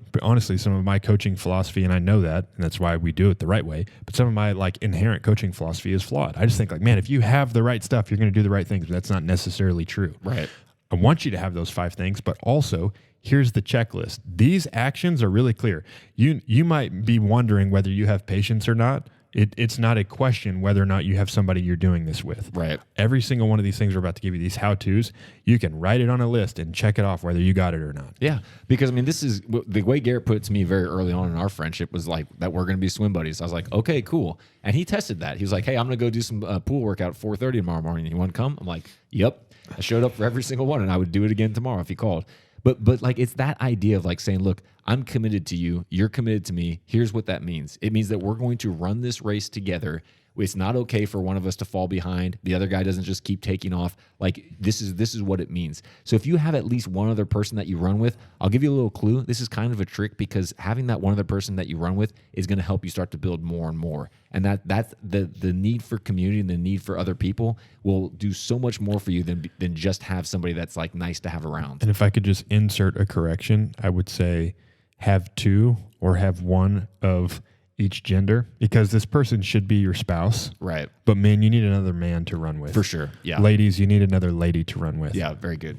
coaching philosophy, and I know that, and that's why we do it the right way, but some of my like inherent coaching philosophy is flawed. I just think like, man, if you have the right stuff, you're going to do the right things, but that's not necessarily true. Right. I want you to have those 5 things, but also here's the checklist. These actions are really clear. You might be wondering whether you have patience or not. It's not a question whether or not you have somebody you're doing this with. Right. Every single one of these things we're about to give you, these how-tos, you can write it on a list and check it off whether you got it or not. Yeah, because I mean, this is the way Garrett put it to me very early on in our friendship, was like that we're going to be swim buddies. I was like, okay, cool. And he tested that. He was like, hey, I'm going to go do some pool workout at 4:30 tomorrow morning. You want to come? I'm like, yep. I showed up for every single one, and I would do it again tomorrow if he called. But like, it's that idea of like saying, look, I'm committed to you. You're committed to me. Here's what that means. It means that we're going to run this race together. It's not okay for one of us to fall behind. The other guy doesn't just keep taking off. Like, this is what it means. So if you have at least one other person that you run with, I'll give you a little clue. This is kind of a trick, because having that one other person that you run with is going to help you start to build more and more. And that's the need for community and the need for other people will do so much more for you than just have somebody that's like nice to have around. And if I could just insert a correction, I would say have 2 or have 1 of each gender, because this person should be your spouse. Right. But man, you need another man to run with. For sure. Yeah. Ladies, you need another lady to run with. Yeah, very good.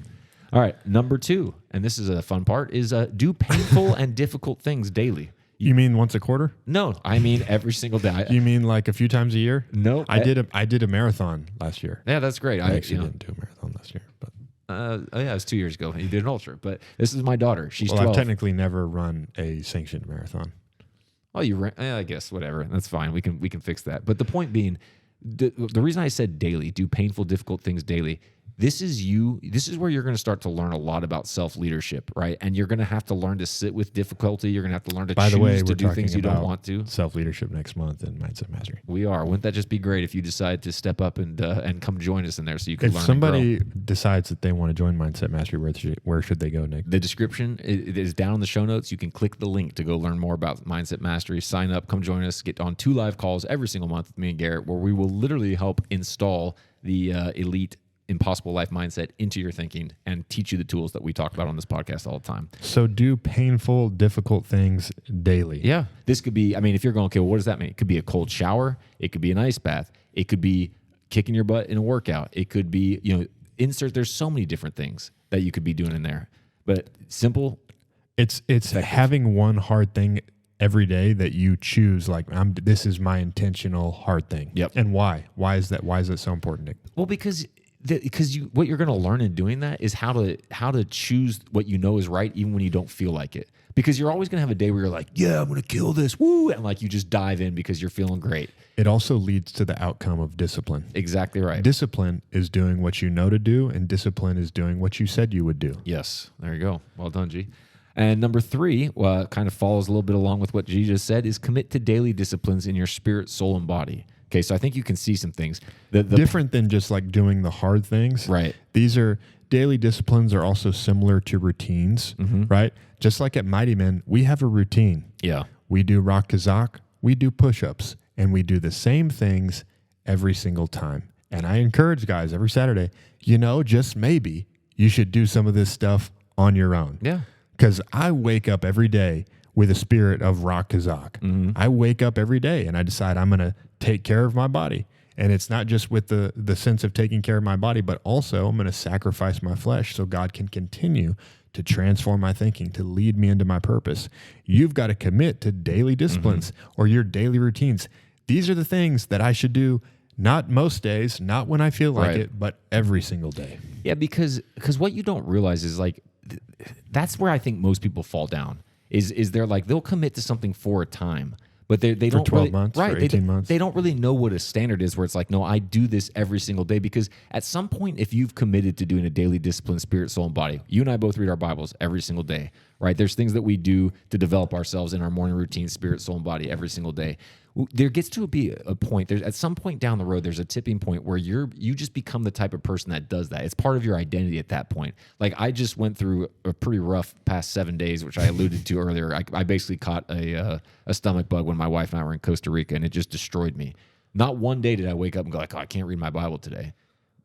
All right. Number 2, and this is a fun part, is do painful and difficult things daily. You mean once a quarter? No, I mean every single day. You mean like a few times a year? No. I did a marathon last year. Yeah, that's great. I actually didn't do a marathon last year, but it was 2 years ago. You did an ultra, but this is my daughter. She's 12. I've technically never run a sanctioned marathon. Oh, you ran? I guess whatever. That's fine. We can fix that. But the point being, the reason I said daily, do painful, difficult things daily. This is where you're going to start to learn a lot about self-leadership, right? And you're going to have to learn to sit with difficulty. You're going to have to learn to choose to do things you don't want to. Self-leadership next month in Mindset Mastery. We are. Wouldn't that just be great if you decide to step up and come join us in there so you can learn If somebody and grow? decides that they want to join Mindset Mastery, where should they go, Nick? The description it is down in the show notes. You can click the link to go learn more about Mindset Mastery. Sign up. Come join us. Get on 2 live calls every single month with me and Garrett, where we will literally help install the elite impossible life mindset into your thinking and teach you the tools that we talk about on this podcast all the time. So do painful, difficult things daily. Yeah. This could be, I mean, if you're going, okay, well, what does that mean? It could be a cold shower. It could be an ice bath. It could be kicking your butt in a workout. It could be, there's so many different things that you could be doing in there. But simple. It's having one hard thing every day that you choose, like, this is my intentional hard thing. Yep. And why? Why is that? Why is it so important, Nick? Well, because what you're going to learn in doing that is how to choose what you know is right, even when you don't feel like it. Because you're always going to have a day where you're like, yeah, I'm going to kill this, woo, and like you just dive in because you're feeling great. It also leads to the outcome of discipline. Exactly right. Discipline is doing what you know to do, and discipline is doing what you said you would do. Yes, there you go. Well done, G. And number 3, kind of follows a little bit along with what G just said, is commit to daily disciplines in your spirit, soul, and body. Okay, so I think you can see some things. Different than just like doing the hard things. Right. These are daily disciplines are also similar to routines, right? Just like at Mighty Men, we have a routine. Yeah. We do rock kazak, we do push-ups, and we do the same things every single time. And I encourage guys every Saturday, just maybe you should do some of this stuff on your own. Yeah. Because I wake up every day with a spirit of rock kazak. I wake up every day and I decide I'm going to take care of my body. And it's not just with the sense of taking care of my body, but also I'm going to sacrifice my flesh so God can continue to transform my thinking, to lead me into my purpose. You've got to commit to daily disciplines or your daily routines. These are the things that I should do, not most days, not when I feel like it, but every single day. Yeah, because what you don't realize is like, that's where I think most people fall down is they're like, they'll commit to something for a time, but they don't 12 really, months, right? For 18 months. They don't really know what a standard is where it's like, no, I do this every single day. Because at some point, if you've committed to doing a daily discipline, spirit, soul, and body, you and I both read our Bibles every single day, right? There's things that we do to develop ourselves in our morning routine, spirit, soul, and body every single day. There gets to be a point. There's at some point down the road, there's a tipping point where you just become the type of person that does that. It's part of your identity at that point. Like I just went through a pretty rough past 7 days, which I alluded to earlier. I basically caught a stomach bug when my wife and I were in Costa Rica, and it just destroyed me. Not one day did I wake up and go like, oh, I can't read my Bible today,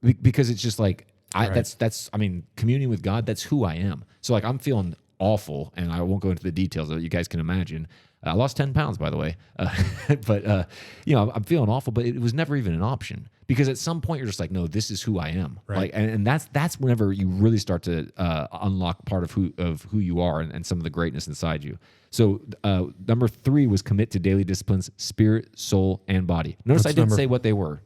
because it's just like that's communing with God. That's who I am. So like I'm feeling awful, and I won't go into the details that you guys can imagine. I lost 10 pounds, by the way. But I'm feeling awful, but it was never even an option, because at some point you're just like, no, this is who I am. Right. Like, and that's whenever you really start to unlock part of who you are and some of the greatness inside you. So number 3 was commit to daily disciplines, spirit, soul, and body. Notice I didn't say what they were.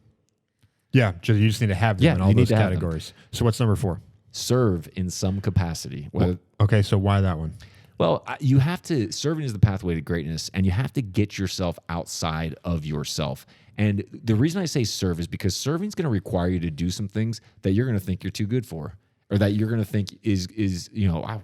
Yeah, you just need to have them in all those categories. So what's number 4? Serve in some capacity. Okay, so why that one? Well, you have to, serving is the pathway to greatness, and you have to get yourself outside of yourself. And the reason I say serve is because serving is going to require you to do some things that you're going to think you're too good for, or that you're going to think is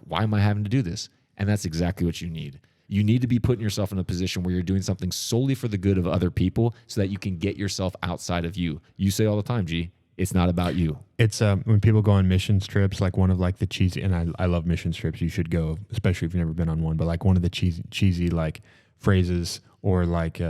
why am I having to do this? And that's exactly what you need. You need to be putting yourself in a position where you're doing something solely for the good of other people so that you can get yourself outside of you. You say all the time, G, it's not about you. It's when people go on missions trips, like one of like the cheesy, and I love missions trips. You should go, especially if you've never been on one. But like one of the cheesy like phrases or like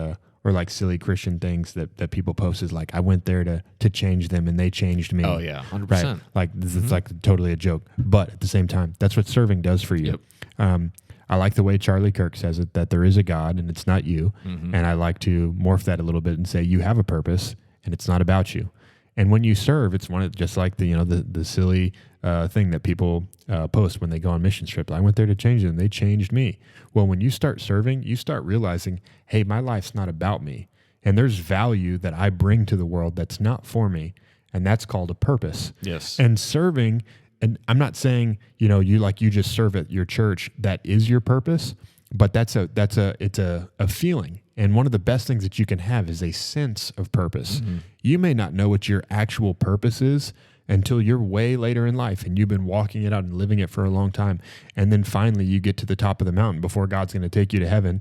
silly Christian things that people post is like, I went there to change them and they changed me. Oh yeah, 100%. Right? Like this is like totally a joke, but at the same time, that's what serving does for you. Yep. I like the way Charlie Kirk says it, that there is a God and it's not you. And I like to morph that a little bit and say you have a purpose and it's not about you. And when you serve, it's one of just like the silly thing that people post when they go on mission trips. I went there to change them. They changed me. Well, when you start serving, you start realizing, hey, my life's not about me. And there's value that I bring to the world that's not for me. And that's called a purpose. Yes. And serving, and I'm not saying, you just serve at your church. That is your purpose. But it's a feeling. And one of the best things that you can have is a sense of purpose. You may not know what your actual purpose is until you're way later in life and you've been walking it out and living it for a long time. And then finally you get to the top of the mountain before God's going to take you to heaven,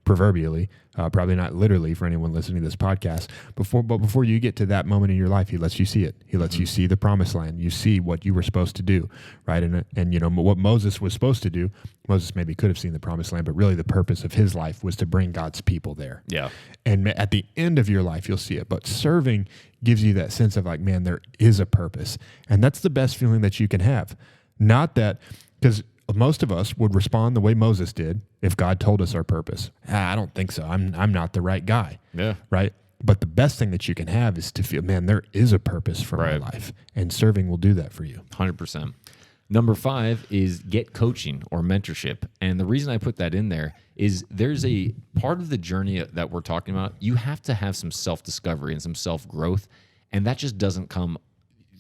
proverbially, probably not literally for anyone listening to this podcast, before you get to that moment in your life, he lets you see it. He lets you see the promised land. You see what you were supposed to do, right? And you know, what Moses was supposed to do, Moses maybe could have seen the promised land, but really the purpose of his life was to bring God's people there. Yeah. And at the end of your life, you'll see it. But serving gives you that sense of like, man, there is a purpose. And that's the best feeling that you can have. Not that, because most of us would respond the way Moses did if God told us our purpose. I don't think so. I'm not the right guy. Yeah. Right. But the best thing that you can have is to feel, man, there is a purpose for my life, and serving will do that for you. 100%. Number 5 is get coaching or mentorship. And the reason I put that in there is there's a part of the journey that we're talking about. You have to have some self-discovery and some self-growth. And that just doesn't come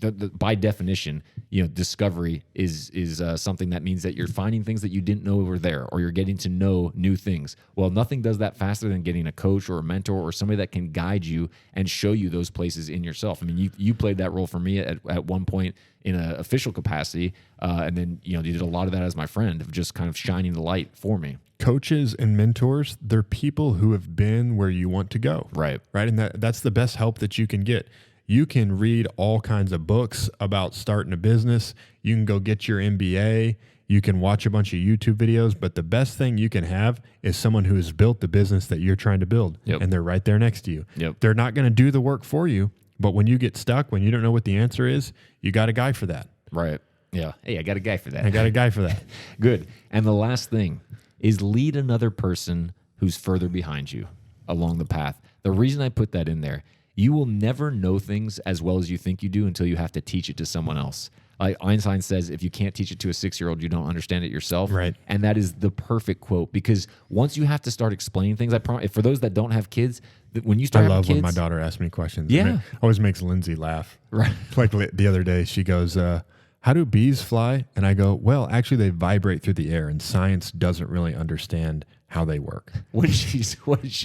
by definition. You know, discovery is something that means that you're finding things that you didn't know were there, or you're getting to know new things. Well, nothing does that faster than getting a coach or a mentor or somebody that can guide you and show you those places in yourself. I mean, you played that role for me at one point in an official capacity, and then you did a lot of that as my friend, of just kind of shining the light for me. Coaches and mentors, they're people who have been where you want to go. Right. And that's the best help that you can get. You can read all kinds of books about starting a business. You can go get your MBA. You can watch a bunch of YouTube videos. But the best thing you can have is someone who has built the business that you're trying to build. Yep. And they're right there next to you. Yep. They're not going to do the work for you. But when you get stuck, when you don't know what the answer is, you got a guy for that. Right. Yeah. Hey, I got a guy for that. I got a guy for that. Good. And the last thing is lead another person who's further behind you along the path. The reason I put that in there, you will never know things as well as you think you do until you have to teach it to someone else. Like Einstein says, if you can't teach it to a 6-year-old, you don't understand it yourself. Right. And that is the perfect quote, because once you have to start explaining things, I promise, for those that don't have kids, when you start having kids, when my daughter asks me questions. Yeah. It always makes Lindsay laugh. Right. Like the other day, she goes, how do bees fly? And I go, well, actually they vibrate through the air, and science doesn't really understand how they work. What did she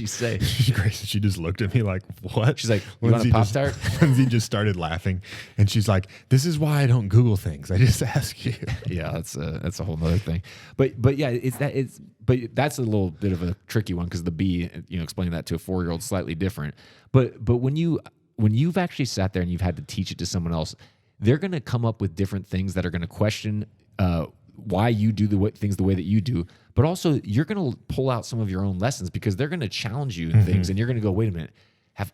say? She just looked at me like, what? She's like, you want a Pop-Tart? Lindsay just started laughing, and she's like, this is why I don't Google things. I just ask you. Yeah, that's a whole nother thing. But yeah, but that's a little bit of a tricky one, because the bee, explaining that to a 4-year-old is slightly different. But when you've actually sat there and you've had to teach it to someone else, they're going to come up with different things that are going to question why you do things the way that you do. But also, you're going to pull out some of your own lessons, because they're going to challenge you in things, and you're going to go, wait a minute,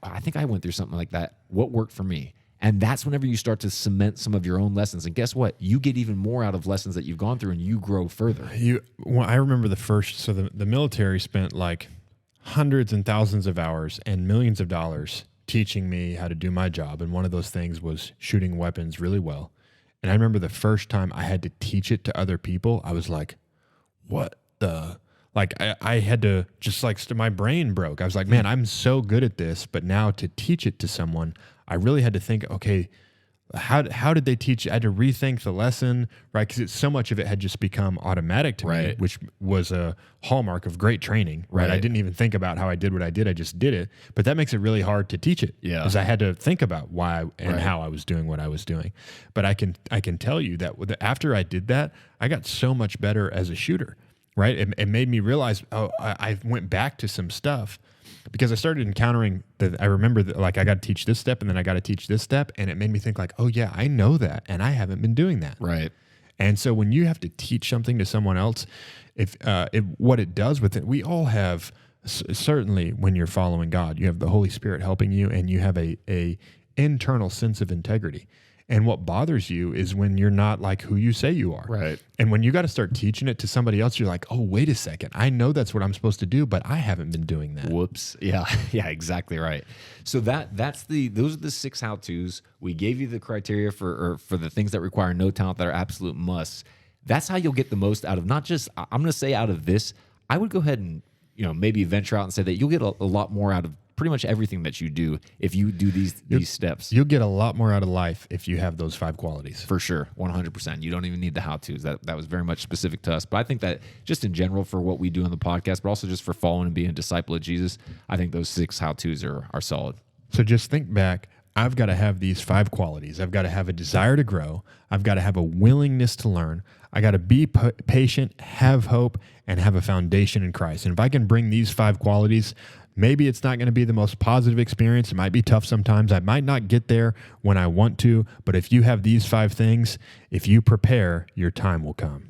I think I went through something like that. What worked for me? And that's whenever you start to cement some of your own lessons. And guess what? You get even more out of lessons that you've gone through, and you grow further. I remember the military spent like hundreds and thousands of hours and millions of dollars teaching me how to do my job. And one of those things was shooting weapons really well. And I remember the first time I had to teach it to other people, I was like, what the? Like, I had to just my brain broke. I was like, man, I'm so good at this. But now to teach it to someone, I really had to think, okay, how did they teach? I had to rethink the lesson, right? Because so much of it had just become automatic to me, which was a hallmark of great training, right? I didn't even think about how I did what I did. I just did it. But that makes it really hard to teach it. Yeah. Because I had to think about why and how I was doing what I was doing. But I can tell you that after I did that, I got so much better as a shooter, right? It made me realize, I went back to some stuff, because I started encountering I remember that, like, I got to teach this step, and then I got to teach this step. And it made me think like, oh yeah, I know that, and I haven't been doing that. Right. And so when you have to teach something to someone else, what it does with it, we all have, certainly when you're following God, you have the Holy Spirit helping you, and you have a internal sense of integrity. And what bothers you is when you're not like who you say you are. Right. And when you got to start teaching it to somebody else, you're like, oh, wait a second. I know that's what I'm supposed to do, but I haven't been doing that. Whoops. Yeah. Yeah, exactly right. So those are the 6 how-tos. We gave you the criteria for the things that require no talent that are absolute musts. That's how you'll get the most out of, not just, I'm going to say out of this, I would go ahead and, maybe venture out and say that you'll get a lot more out of pretty much everything that you do if you do these steps. You'll get a lot more out of life if you have those 5 qualities. For sure, 100%. You don't even need the how-tos. That was very much specific to us. But I think that just in general for what we do on the podcast, but also just for following and being a disciple of Jesus, I think those 6 how-tos are solid. So just think back. I've got to have these 5 qualities. I've got to have a desire to grow. I've got to have a willingness to learn. I got to be patient, have hope, and have a foundation in Christ. And if I can bring these 5 qualities, maybe it's not going to be the most positive experience. It might be tough sometimes. I might not get there when I want to, but if you have these 5 things, if you prepare, your time will come.